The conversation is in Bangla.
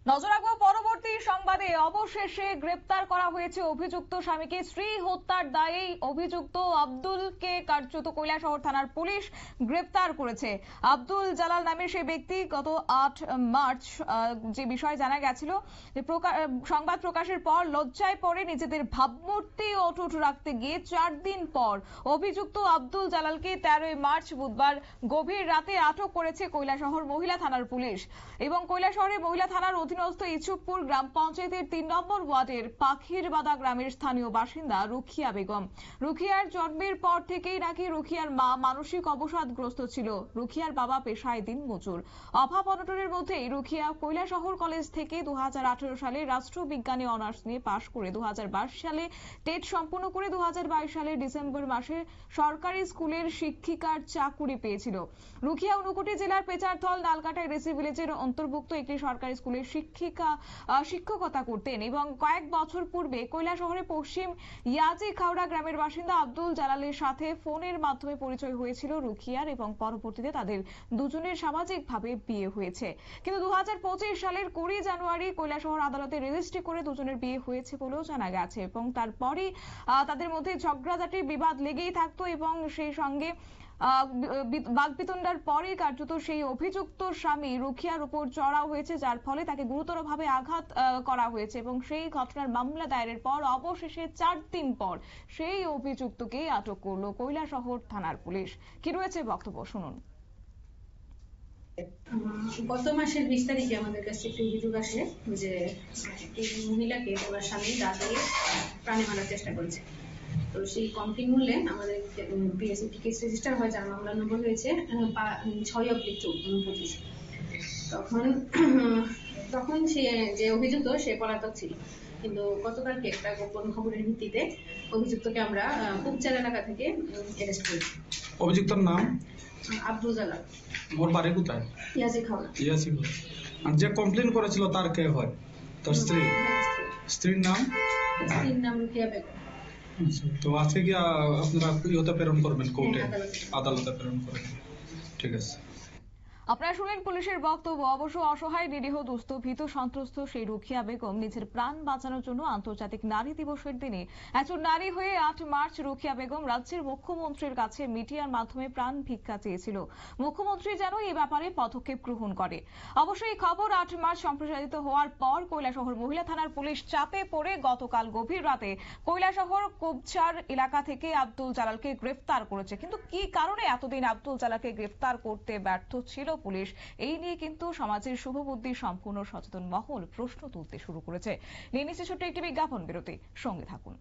নজর রাখবো পরবর্তী সংবাদে। অবশেষে গ্রেপ্তার করা হয়েছে অভিযুক্ত স্বামীকে স্ত্রী হত্যার দায়ে অভিযুক্ত আব্দুলকে কার্যত কৈলাসহর থানার পুলিশ গ্রেপ্তার করেছে। আব্দুল জালাল নামের সেই ব্যক্তি গত 8 মার্চ যে বিষয় জানা গেছিল যে সংবাদ প্রকাশের পর লজ্জায় পড়ে নিজেদের ভাবমূর্তি অটুট রাখতে গিয়ে 4 দিন পর অভিযুক্ত আব্দুল জালালকে 13 মার্চ বুধবার গভীর রাতে আটক করেছে কৈলাসহর মহিলা থানার পুলিশ। এবং কৈলাসহরে মহিলা থানার অধীনস্থ ইছুকপুর গ্রাম পঞ্চায়েতের 3 নম্বর ওয়ার্ডের পাখিরবাদা গ্রামের স্থানীয় বাসিন্দা রুখিয়া বেগম। রুখিয়ার জন্মের পর থেকেই নাকি রুখিয়ার মা মানসিক অবসাদগ্রস্ত ছিল। রুখিয়ার বাবা পেশায় দিনমজুর। অভাব অনটনের মধ্যেই রুখিয়া কৈলাসহর কলেজ থেকে 2018 সালে রাষ্ট্রবিজ্ঞানে অনার্স নিয়ে পাশ করে 2022 সালে টেট সম্পূর্ণ করে 2022 সালের ডিসেম্বর মাসে সরকারি স্কুলের শিক্ষিকার চাকুরি পেয়েছিল। রুখিয়া ঊনকোটি জেলার পেচারথল নালকাটা এডিসি ভিলেজের অন্তর্ভুক্ত একটি সরকারি স্কুলের শিক্ষকতা করতেন এবং কয়েক বছর পূর্বে কৈলাসহরে পশ্চিম ইয়াজি খাওড়া গ্রামের বাসিন্দা আব্দুল জালালের সাথে ফোনের মাধ্যমে পরিচয় হয়েছিল রুখিয়ার এবং পরবর্তীতে তাদের দুজনের সামাজিকভাবে বিয়ে হয়েছে। কিন্তু 2025 সালের 20 জানুয়ারি কৈলাসহর আদালতে রেজিস্ট্রি করে দুজনের বিয়ে হয়েছে বলেও জানা গেছে এবং তারপরই তাদের মধ্যে ঝগড়াঝাটি বিবাদ লেগেই থাকতো এবং সেই সঙ্গে বাগবিতণ্ডার পরে কার্যত সেই অভিযুক্ত স্বামী রুখিয়ার উপর চড়াও হয়েছে, যার ফলে তাকে গুরুতরভাবে আঘাত করা হয়েছে এবং সেই ঘটনার মামলা দায়েরের পর অবশেষে 4 দিন পর সেই অভিযুক্তকে আটক করলো কৈলাসহর থানার পুলিশ। কি রয়েছে বক্তব্য শুনুন। গত মাসের 20 তারিখে আমাদের কাছে একটি অভিযোগ আসে যে এই মহিলাকে ওনার স্বামী রাতে প্রাণে মারার চেষ্টা করেছে। তো সেই কমপ্লেন মূল্যে আমাদের পিএসএটি কেস রেজিস্টার হয়, যার মামলা নম্বর হয়েছে 6/25। তখন সে যে অভিযুক্ত সে পলাতক ছিল, কিন্তু গতকালকে একটা গোপন খবরের ভিত্তিতে অভিযুক্তকে আমরা উপচার এলাকা থেকে অ্যারেস্ট করেছি। অভিযুক্তর নাম আব্দুল জালাল। ওর বাড়ি কোথায়? ইয়াজি খাওড়া। আর যে কমপ্লেন করেছিল তার কে হয়? তার স্ত্রী। স্ত্রীর নাম রুখিয়া বেগম। তো আজকে কি আপনারা ইহতে প্রেরণ করবেন কোর্টে? আদালতে প্রেরণ করবেন, ঠিক আছে। আপনারা শুনলেন পুলিশের বক্তব্য। অবশ্য অসহায় নিরীহ দুস্থ ভীত সন্ত্রস্ত সেই রুখিয়া বেগম নিজের প্রাণ বাঁচানোর জন্য আন্তর্জাতিক নারী দিবসের দিনে একজন নারী হয়ে 8 মার্চ রুখিয়া বেগম রাজ্যের মুখ্যমন্ত্রীর কাছে মিডিয়ার মাধ্যমে প্রাণ ভিক্ষা চেয়েছিল। মুখ্যমন্ত্রী যেন এই ব্যাপারে পদক্ষেপ গ্রহণ করে। অবশ্য এই খবর 8 মার্চ সম্প্রচারিত হওয়ার পর কৈলাসহর মহিলা থানার পুলিশ চাপে পড়ে গতকাল গভীর রাতে কৈলাসহর কোবচার এলাকা থেকে আব্দুল জালালকে গ্রেফতার করেছে। কিন্তু কি কারণে এতদিন আব্দুল জালালকে গ্রেফতার করতে ব্যর্থ ছিল পুলিশ, এই নিয়ে কিন্তু সমাজের শুভবুদ্ধি সম্পূর্ণ সচেতন মহল প্রশ্ন তুলতে শুরু করেছে। নিয়ে নিচ্ছে ছোট্ট একটি বিজ্ঞাপন বিরতি, সঙ্গে থাকুন।